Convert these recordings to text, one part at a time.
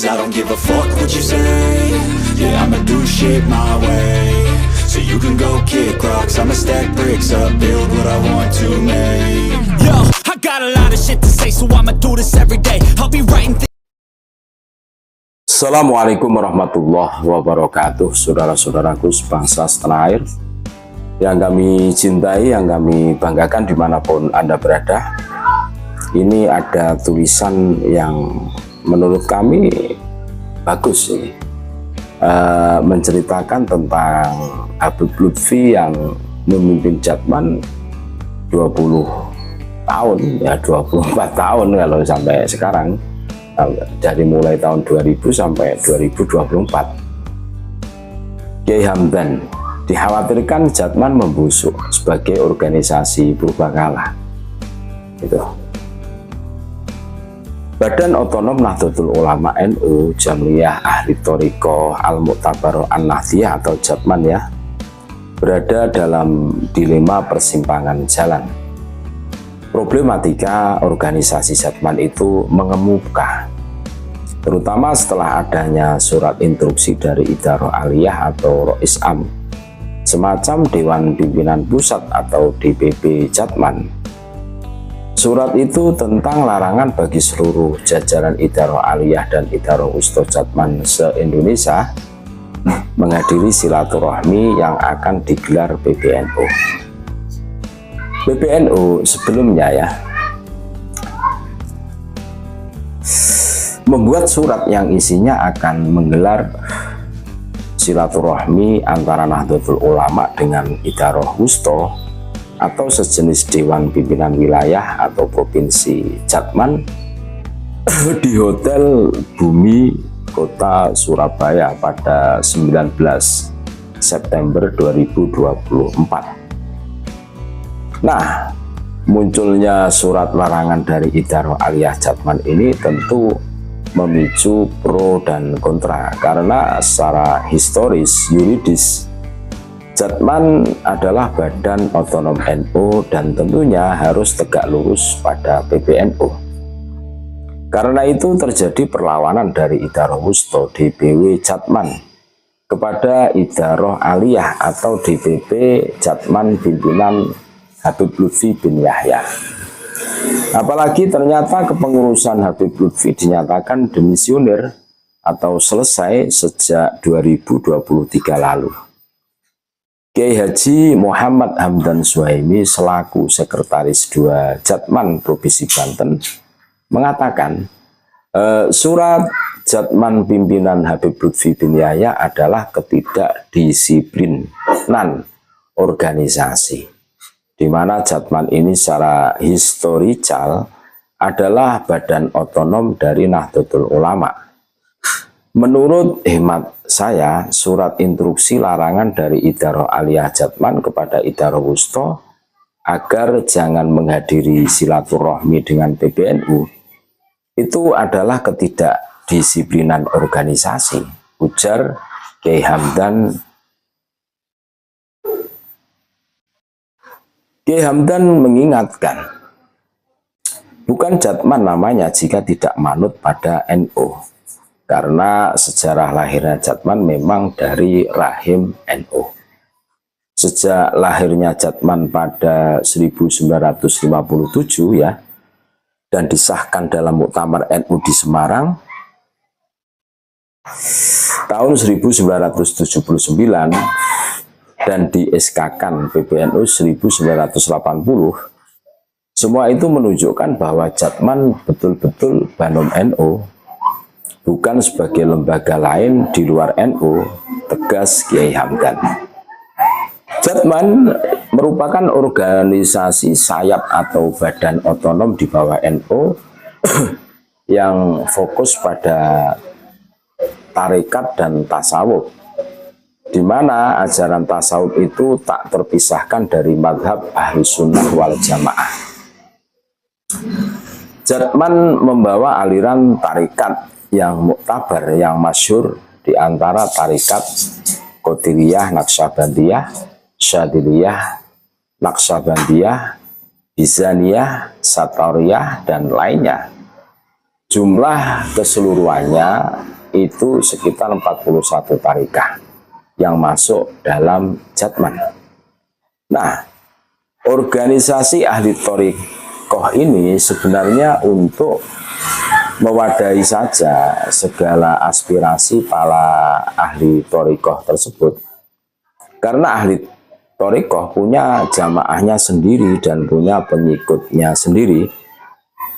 I don't give a fuck what you say. Yeah, I'ma do shit my way. So you can go kick rocks, I'ma stack bricks up, build what I want to make. Yo, I got a lot of shit to say, so I'ma do this every day. I'll be writing Assalamualaikum warahmatullahi wabarakatuh. Saudara-saudaraku sebangsa setanah air yang kami cintai, yang kami banggakan dimanapun Anda berada. Ini ada tulisan yang menurut kami bagus ini, menceritakan tentang Habib Lutfi yang memimpin Jatman 20 tahun, ya 24 tahun kalau sampai sekarang, dari mulai tahun 2000 sampai 2024. Kiai Hamdan dikhawatirkan Jatman membusuk sebagai organisasi purbakala. Itu. Badan Otonom Nahdlatul Ulama NU Jamliyah Ahli Thoriqah Al-Mu'tabaroh An-Nahdliyah atau Jatman ya, berada dalam dilema persimpangan jalan. Problematika organisasi Jatman itu mengemuka, terutama setelah adanya surat instruksi dari Idaroh Aliyah atau Rois Am, semacam Dewan Pimpinan Pusat atau DPP Jatman. Surat itu tentang larangan bagi seluruh jajaran Idaroh Aliyah dan Idaroh Wusta Jatman se-Indonesia menghadiri silaturahmi yang akan digelar PBNU. PBNU sebelumnya ya membuat surat yang isinya akan menggelar silaturahmi antara Nahdlatul Ulama dengan Idaroh Wusta atau sejenis Dewan Pimpinan Wilayah atau Provinsi Jatman di Hotel Bumi Kota Surabaya pada 19 September 2024. Nah, munculnya surat larangan dari Idaroh Aliyah Jatman ini tentu memicu pro dan kontra, karena secara historis yuridis Jatman adalah badan otonom NU dan tentunya harus tegak lurus pada PBNU. Karena itu terjadi perlawanan dari Idaroh Wusta DPW Jatman kepada Idaroh Aliyah atau DPP Jatman pimpinan Habib Lutfi bin Yahya. Apalagi ternyata kepengurusan Habib Lutfi dinyatakan demisioner atau selesai sejak 2023 lalu. Kiai Haji Muhammad Hamdan Suhaimi selaku Sekretaris 2 Jatman Provinsi Banten mengatakan surat Jatman pimpinan Habib Lutfi bin Yahya adalah ketidakdisiplinan organisasi, di mana Jatman ini secara historical adalah badan otonom dari Nahdlatul Ulama. Menurut hemat saya, surat instruksi larangan dari Idaroh Aliyah Jatman kepada Idaroh Wusta agar jangan menghadiri silaturahmi dengan PBNU itu adalah ketidakdisiplinan organisasi, ujar Kiai Hamdan. Kiai Hamdan mengingatkan, bukan Jatman namanya jika tidak manut pada NU, karena sejarah lahirnya Jatman memang dari rahim NU. Sejak lahirnya Jatman pada 1957 ya, dan disahkan dalam Muktamar NU di Semarang tahun 1979 dan di SK-kan PBNU 1980, semua itu menunjukkan bahwa Jatman betul-betul Banom NU, bukan sebagai lembaga lain di luar NU, tegas Kiai Hamdan. Jatman merupakan organisasi sayap atau badan otonom di bawah NU yang fokus pada tarekat dan tasawuf, di mana ajaran tasawuf itu tak terpisahkan dari mazhab Ahlus Sunnah wal Jamaah. Jatman membawa aliran tarekat yang muktabar, yang masyhur, di antara tarekat Qadiriyah, Naqsyabandiyah, Syadiliyah, Naqsyabandiyah, Bizaniyah, Satariyah, dan lainnya. Jumlah keseluruhannya itu sekitar 41 tarikah yang masuk dalam Jatman. Nah, organisasi ahli thariqah ini sebenarnya untuk mewadahi saja segala aspirasi para ahli thariqah tersebut. Karena ahli thariqah punya jamaahnya sendiri dan punya pengikutnya sendiri.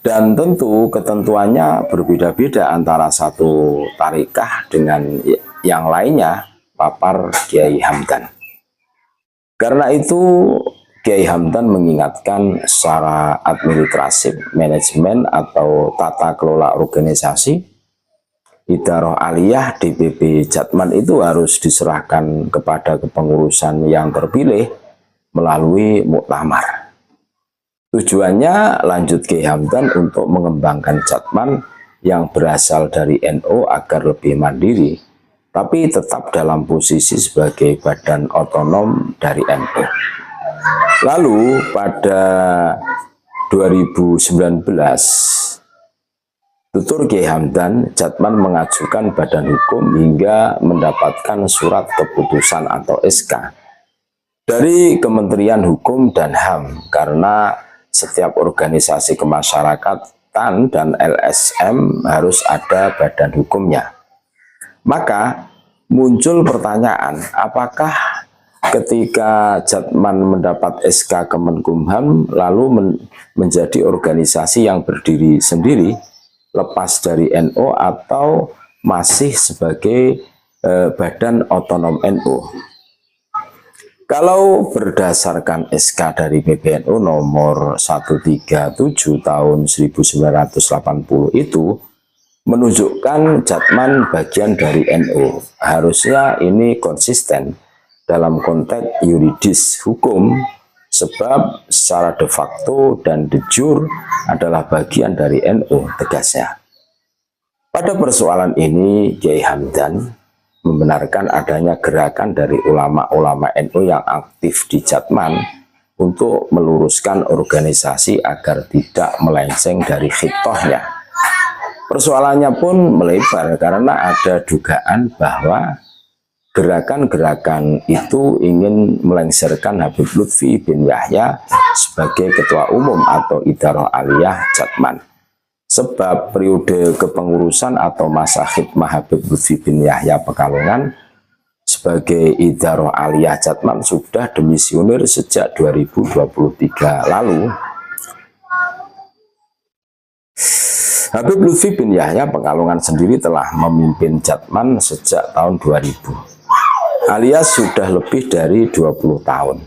Dan tentu ketentuannya berbeda-beda antara satu tarikah dengan yang lainnya, papar Kiai Hamdan. Karena itu Kiai Hamdan mengingatkan secara administratif, manajemen atau tata kelola organisasi, Idaroh Aliyah DPP Jatman itu harus diserahkan kepada kepengurusan yang terpilih melalui muktamar. Tujuannya lanjut Kiai Hamdan untuk mengembangkan Jatman yang berasal dari NU agar lebih mandiri, tapi tetap dalam posisi sebagai badan otonom dari NU. Lalu pada 2019, tutur Kiai Hamdan, Jatman mengajukan badan hukum hingga mendapatkan surat keputusan atau SK dari Kementerian Hukum dan HAM karena setiap organisasi kemasyarakatan dan LSM harus ada badan hukumnya. Maka muncul pertanyaan, apakah ketika Jatman mendapat SK Kemenkumham lalu menjadi organisasi yang berdiri sendiri, lepas dari NU atau masih sebagai badan otonom NU? Kalau berdasarkan SK dari PBNU nomor 137 tahun 1980 itu menunjukkan Jatman bagian dari NU. Harusnya ini konsisten dalam konteks yuridis hukum, sebab secara de facto dan de jure adalah bagian dari NU, tegasnya. Pada persoalan ini, Kiai Hamdan membenarkan adanya gerakan dari ulama-ulama NU yang aktif di Jatman untuk meluruskan organisasi agar tidak melenceng dari khitohnya. Persoalannya pun melebar karena ada dugaan bahwa gerakan-gerakan itu ingin melengsarkan Habib Lutfi bin Yahya sebagai ketua umum atau Idaroh Aliyah Jatman. Sebab periode kepengurusan atau masa khidmah Habib Lutfi bin Yahya Pekalongan sebagai Idaroh Aliyah Jatman sudah demisioner sejak 2023 lalu. Habib Lutfi bin Yahya Pekalongan sendiri telah memimpin Jatman sejak tahun 2000, alias sudah lebih dari 20 tahun.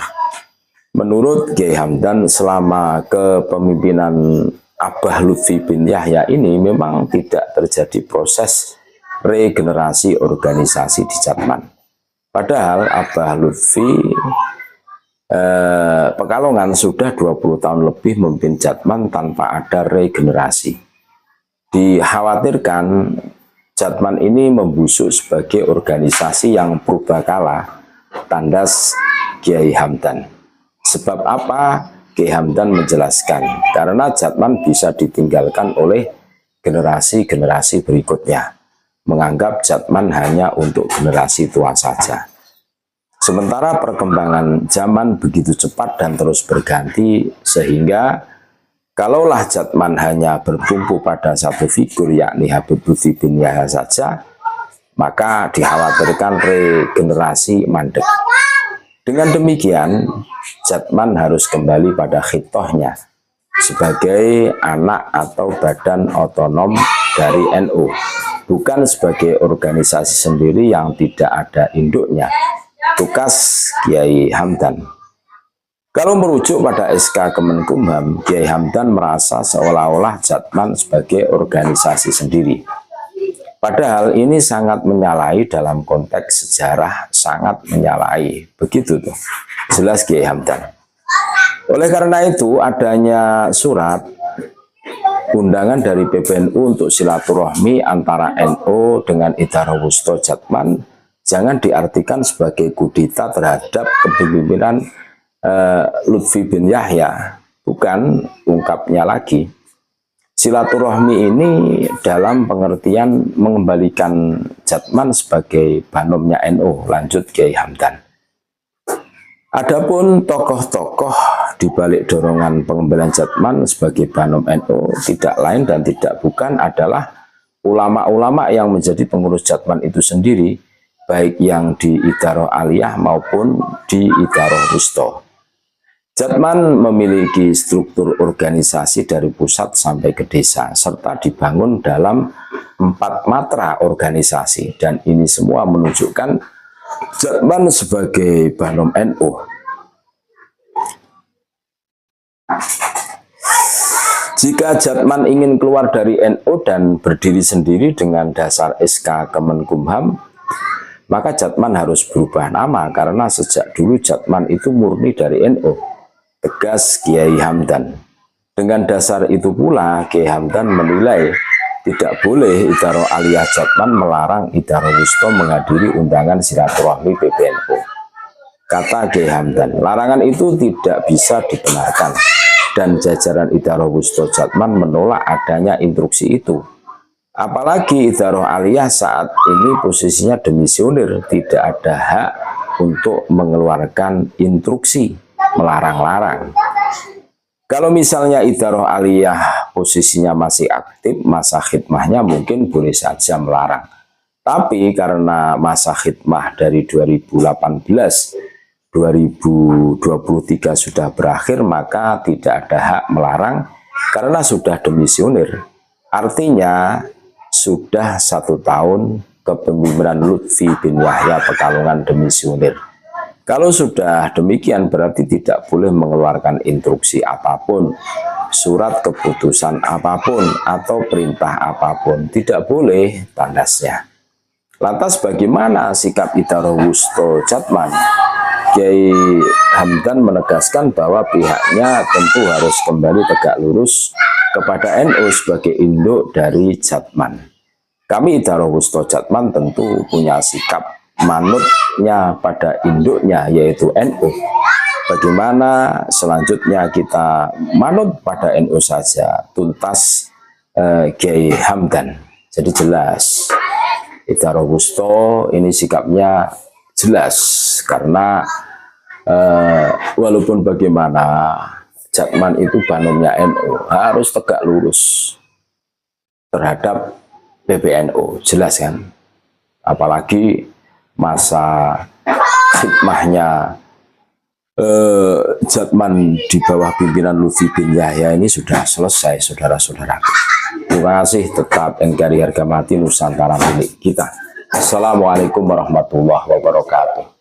Menurut Kiai Hamdan, selama kepemimpinan Abah Lutfi bin Yahya ini memang tidak terjadi proses regenerasi organisasi di Jatman. Padahal Abah Lutfi Pekalongan sudah 20 tahun lebih memimpin Jatman tanpa ada regenerasi. Dikhawatirkan Jatman ini membusuk sebagai organisasi yang purbakala, tandas Kiai Hamdan. Sebab apa? Kiai Hamdan menjelaskan, karena Jatman bisa ditinggalkan oleh generasi-generasi berikutnya, menganggap Jatman hanya untuk generasi tua saja. Sementara perkembangan zaman begitu cepat dan terus berganti, sehingga kalaulah Jatman hanya bertumpu pada satu figur, yakni Habib Lutfi bin Yahya saja, maka dikhawatirkan regenerasi mandek. Dengan demikian, Jatman harus kembali pada khitohnya sebagai anak atau badan otonom dari NU, bukan sebagai organisasi sendiri yang tidak ada induknya. Tugas Kiai Hamdan. Kalau merujuk pada SK Kemenkumham, Kiai Hamdan merasa seolah-olah Jatman sebagai organisasi sendiri. Padahal ini sangat menyalahi dalam konteks sejarah, sangat menyalahi. Begitu tuh, jelas Kiai Hamdan. Oleh karena itu, adanya surat undangan dari PBNU untuk silaturahmi antara NU dengan Idaroh Wusto Jatman jangan diartikan sebagai kudeta terhadap kepemimpinan Lutfi bin Yahya. Bukan, ungkapnya lagi. Silaturahmi ini dalam pengertian mengembalikan Jatman sebagai banomnya NU, lanjut Kiai Hamdan. Adapun tokoh-tokoh di balik dorongan pengembalian Jatman sebagai banom NU tidak lain dan tidak bukan adalah ulama-ulama yang menjadi pengurus Jatman itu sendiri, baik yang di Idaroh Aliyah maupun di Idaroh Wusto. Jatman memiliki struktur organisasi dari pusat sampai ke desa, serta dibangun dalam 4 matra organisasi, dan ini semua menunjukkan Jatman sebagai banom NU. Jika Jatman ingin keluar dari NU dan berdiri sendiri dengan dasar SK Kemenkumham, maka Jatman harus berubah nama, karena sejak dulu Jatman itu murni dari NU, tegas Kiai Hamdan. Dengan dasar itu pula Kiai Hamdan menilai tidak boleh Idaroh Aliyah Jatman melarang Idaroh Wusto menghadiri undangan silaturahmi PBNU. Kata Kiai Hamdan, larangan itu tidak bisa dibenarkan, dan jajaran Idaroh Wusto Jatman menolak adanya instruksi itu. Apalagi Idaroh Aliyah saat ini posisinya demisioner, tidak ada hak untuk mengeluarkan instruksi melarang-larang. Kalau misalnya Idaroh Aliyah posisinya masih aktif, masa khidmahnya mungkin boleh saja melarang. Tapi karena masa khidmah dari 2018-2023 sudah berakhir, maka tidak ada hak melarang karena sudah demisioner. Artinya sudah 1 tahun kepemimpinan Lutfi bin Yahya Pekalongan demisioner. Kalau sudah demikian berarti tidak boleh mengeluarkan instruksi apapun, surat keputusan apapun, atau perintah apapun. Tidak boleh, tandasnya. Lantas bagaimana sikap Idaroh Wusto Jatman? Kiai Hamdan menegaskan bahwa pihaknya tentu harus kembali tegak lurus kepada NU sebagai induk dari Jatman. Kami Idaroh Wusto Jatman tentu punya sikap manutnya pada induknya, yaitu NU. Bagaimana selanjutnya kita manut pada NU saja, tuntas Kiai Hamdan. Jadi jelas Idaroh Wusto ini sikapnya jelas, karena walaupun bagaimana Jatman itu banomnya NU, harus tegak lurus terhadap PBNU, jelas kan? Apalagi masa khidmahnya Jatman di bawah pimpinan Lutfi bin Yahya ini sudah selesai, saudara-saudara. Terima kasih, tetap NKRI harga mati Nusantara milik kita. Assalamualaikum warahmatullahi wabarakatuh.